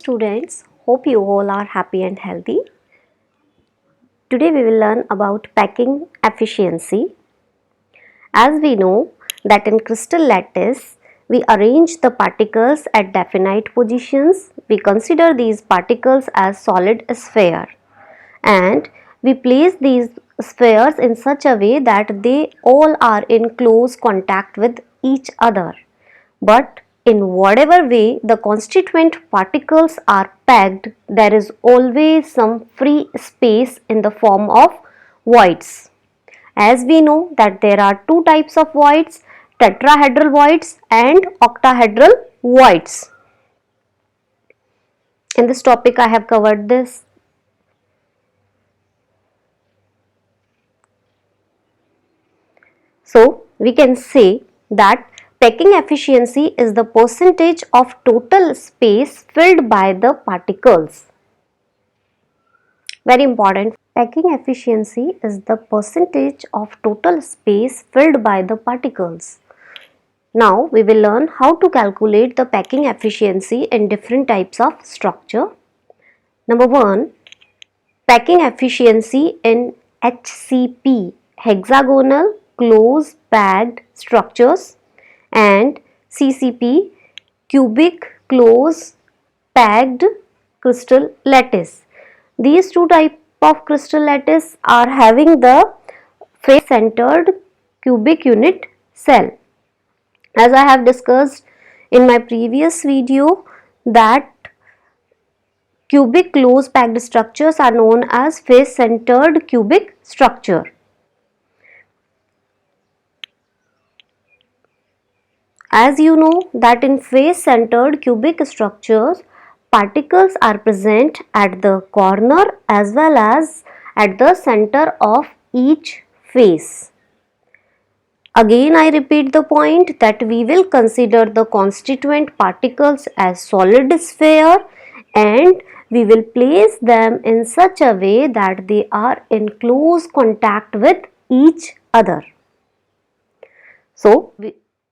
students, hope you all are happy and healthy. Today we will learn about packing efficiency. As we know that in crystal lattice, we arrange the particles at definite positions. We consider these particles as solid sphere and we place these spheres in such a way that they all are in close contact with each other. But in whatever way the constituent particles are packed, there is always some free space in the form of voids. As we know that there are two types of voids, tetrahedral voids and octahedral voids. In this topic I have covered this. So we can say that packing efficiency is the percentage of total space filled by the particles. Very important. Packing efficiency is the percentage of total space filled by the particles. Now we will learn how to calculate the packing efficiency in different types of structure. Number 1, packing efficiency in HCP, hexagonal close packed structures, and CCP, cubic close packed crystal lattice. These two types of crystal lattice are having the face centered cubic unit cell. As I have discussed in my previous video that cubic close packed structures are known as face centered cubic structure. As you know that in face centered cubic structures, particles are present at the corner as well as at the center of each face. Again I repeat the point that we will consider the constituent particles as solid sphere and we will place them in such a way that they are in close contact with each other. So,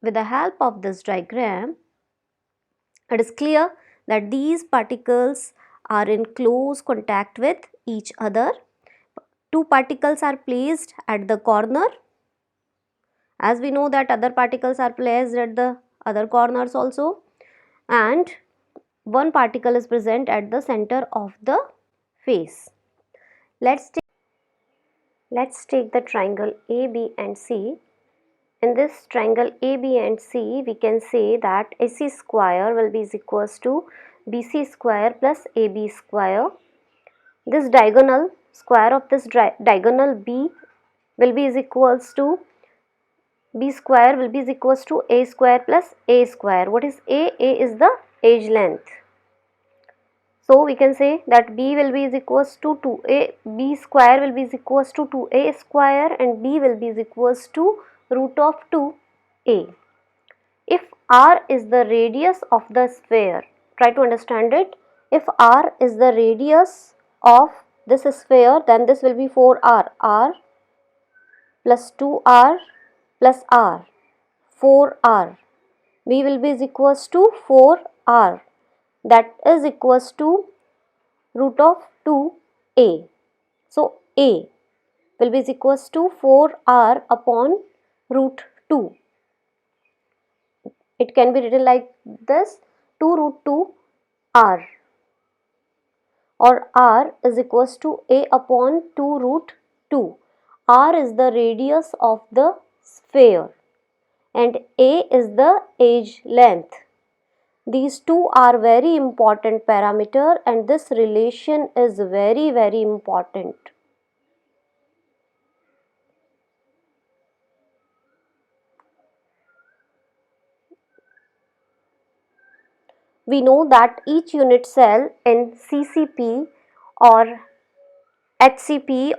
with the help of this diagram, it is clear that these particles are in close contact with each other. Two particles are placed at the corner. As we know that other particles are placed at the other corners also, and one particle is present at the center of the face. Let's take the triangle AB and C. In this triangle AB and C, we can say that AC square will be equals to BC square plus AB square. This diagonal square of this diagonal B will be equals to B square will be equals to A square plus A square. What is A? A is the edge length. So we can say that B will be equals to 2A, B square will be equals to 2A square and B will be equals to root of 2A. If R is the radius of the sphere, try to understand it. If R is the radius of this sphere, then this will be 4R. R plus 2R plus R, 4R. B will be equals to 4R. That is equals to root of 2A. So A will be equals to 4R upon root 2. It can be written like this, 2 root 2 R, or R is equals to A upon 2 root 2. R is the radius of the sphere and A is the edge length. These two are very important parameter and this relation is very important. We know that each unit cell in CCP or HCP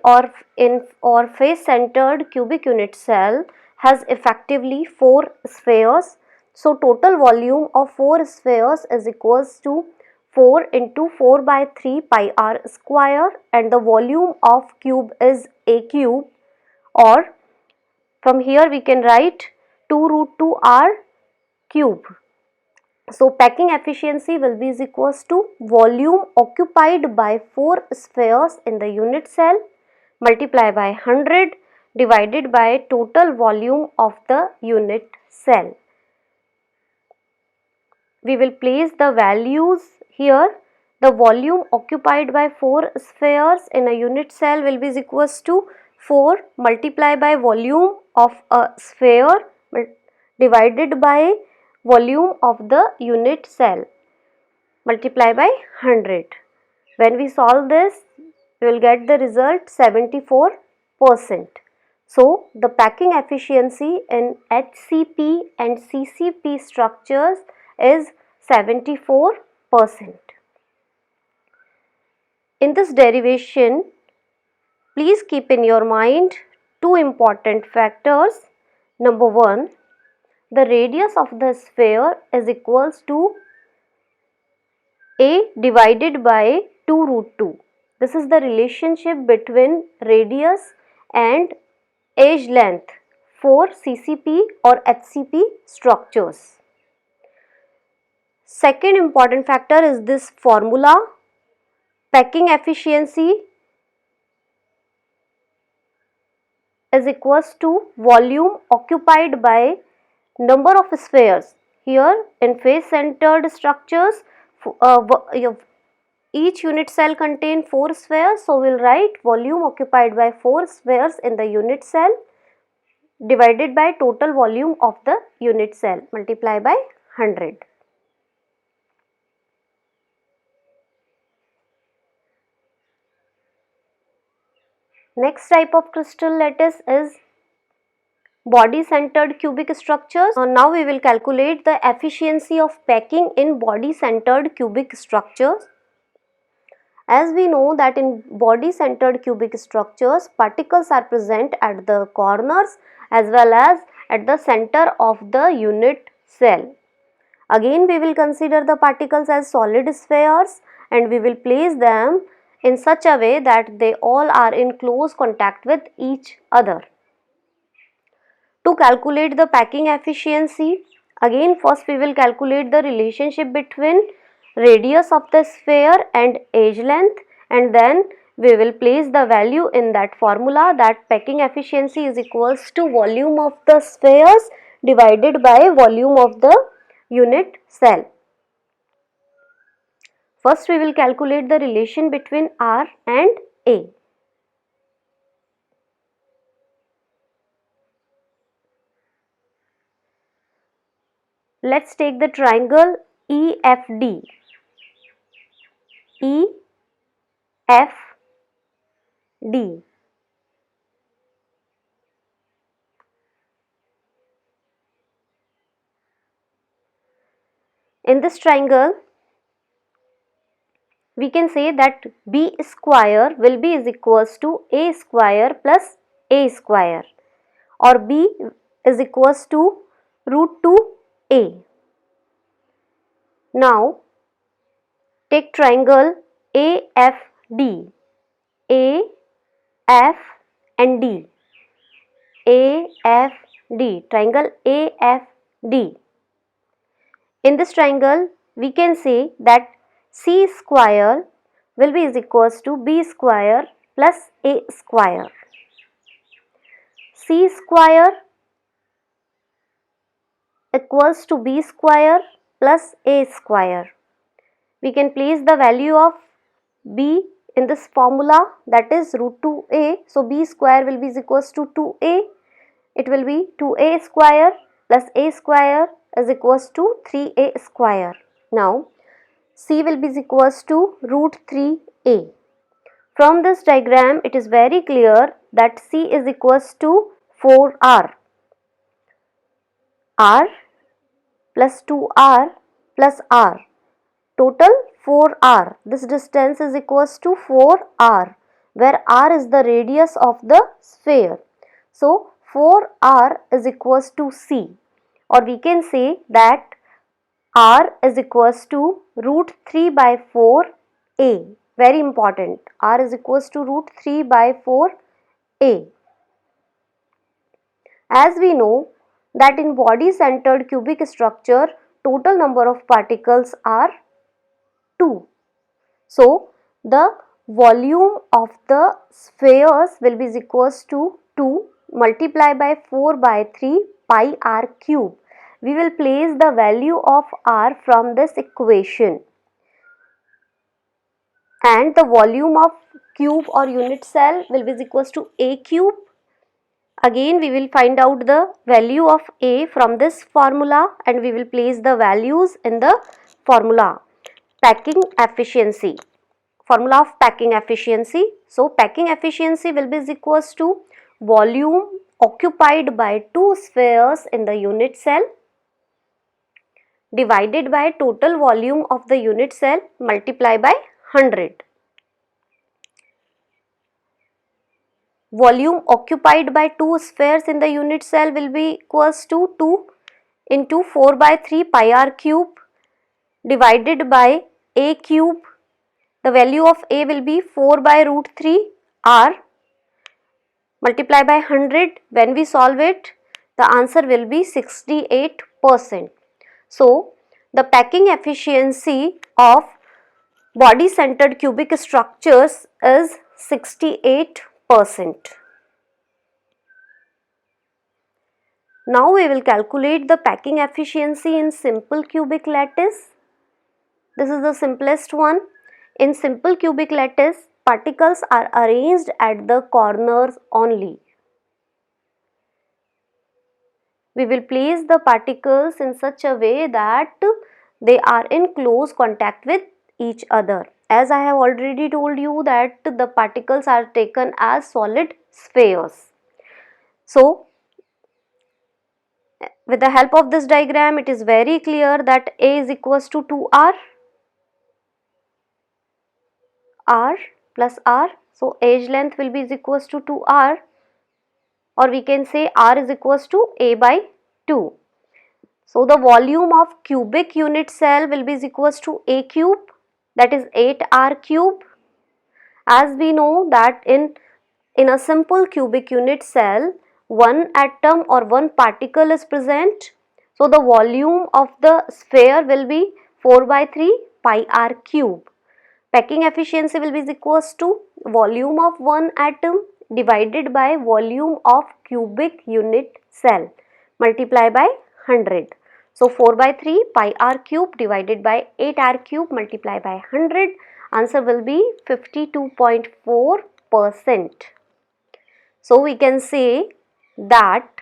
or face centered cubic unit cell has effectively 4 spheres. So total volume of 4 spheres is equals to 4 into 4 by 3 pi r square and the volume of cube is a cube, or from here we can write 2 root 2 r cube. So packing efficiency will be is equals to volume occupied by 4 spheres in the unit cell multiply by 100 divided by total volume of the unit cell. We will place the values here. The volume occupied by 4 spheres in a unit cell will be equals to 4 multiplied by volume of a sphere divided by volume of the unit cell multiply by 100. When we solve this, we will get the result 74%. So, the packing efficiency in HCP and CCP structures is 74%. In this derivation, please keep in your mind two important factors. Number one, the radius of the sphere is equals to A divided by 2 root 2. This is the relationship between radius and edge length for CCP or HCP structures. Second important factor is this formula. Packing efficiency is equals to volume occupied by number of spheres. Here in face centered structures, each unit cell contain 4 spheres, so we will write volume occupied by 4 spheres in the unit cell divided by total volume of the unit cell multiply by 100. Next type of crystal lattice is body centered cubic structures. Now we will calculate the efficiency of packing in body centered cubic structures. As we know that in body centered cubic structures, particles are present at the corners as well as at the center of the unit cell. Again we will consider the particles as solid spheres and we will place them in such a way that they all are in close contact with each other. To calculate the packing efficiency, again first we will calculate the relationship between radius of the sphere and edge length, and then we will place the value in that formula that packing efficiency is equals to volume of the spheres divided by volume of the unit cell. First we will calculate the relation between R and A. Let's take the triangle EFD. EFD. In this triangle, we can say that B square will be is equals to A square plus A square, or B is equals to root 2A. Now, take triangle AFD. A, F and D. AFD. Triangle AFD. In this triangle, we can say that C square will be is equals to B square plus A square. C square equals to B square plus A square. We can place the value of B in this formula, that is root 2A. So B square will be is equals to 2A. It will be 2A square plus A square is equals to 3A square. Now C will be equals to root 3A. From this diagram, it is very clear that C is equals to 4R. R plus 2R plus R. Total 4R. This distance is equals to 4R, where R is the radius of the sphere. So 4R is equals to C, or we can say that R is equals to root 3 by 4A. Very important. R is equals to root 3 by 4A. As we know that in body centered cubic structure, total number of particles are 2. So the volume of the spheres will be equals to 2 multiplied by 4 by 3 pi r cube. We will place the value of r from this equation, and the volume of cube or unit cell will be equals to a cube. Again we will find out the value of a from this formula and we will place the values in the formula. Packing efficiency. Formula of packing efficiency. So packing efficiency will be equals to volume occupied by two spheres in the unit cell divided by total volume of the unit cell multiplied by 100. Volume occupied by two spheres in the unit cell will be equals to 2 into 4 by 3 pi r cube divided by a cube. The value of a will be 4 by root 3 r multiply by 100. When we solve it, the answer will be 68%. So the packing efficiency of body centered cubic structures is 68%. Now we will calculate the packing efficiency in simple cubic lattice. This is the simplest one. In simple cubic lattice, particles are arranged at the corners only. We will place the particles in such a way that they are in close contact with each other. As I have already told you that the particles are taken as solid spheres. So with the help of this diagram, it is very clear that A is equals to 2R, R plus R. So edge length will be equals to 2R, or we can say R is equals to A by 2. So the volume of cubic unit cell will be equals to A cube, that is 8R cube. As we know that in a simple cubic unit cell, one atom or one particle is present. So the volume of the sphere will be 4 by 3 pi r cube. Packing efficiency will be equals to volume of one atom divided by volume of cubic unit cell multiplied by 100. So 4 by 3 pi r cube divided by 8 r cube multiplied by 100. Answer will be 52.4%. So we can say that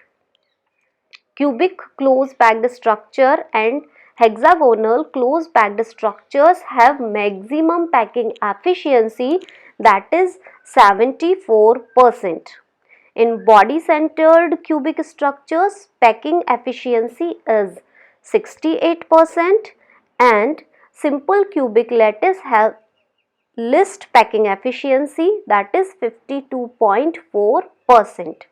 cubic close packed structure and hexagonal close packed structures have maximum packing efficiency, that is 74%. In body centered cubic structures, packing efficiency is 68% and simple cubic lattice have least packing efficiency, that is 52.4%.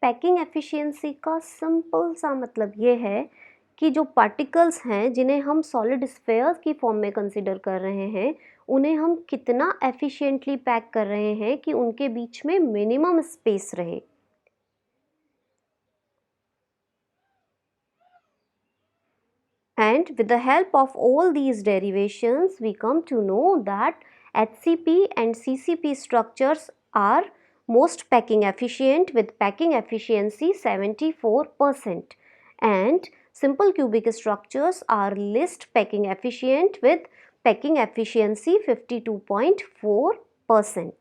Packing efficiency का simple सा मतलब ये है कि जो particles हैं जिन्हें हम सॉलिड स्फेयर्स की फॉर्म में कंसीडर कर रहे हैं, उन्हें हम कितना एफिशिएंटली पैक कर रहे हैं कि उनके बीच में मिनिमम स्पेस रहे. And with the help of all these derivations, we come to know that HCP and CCP structures are most packing efficient with packing efficiency 74%, and simple cubic structures are least packing efficient with packing efficiency 52.4%.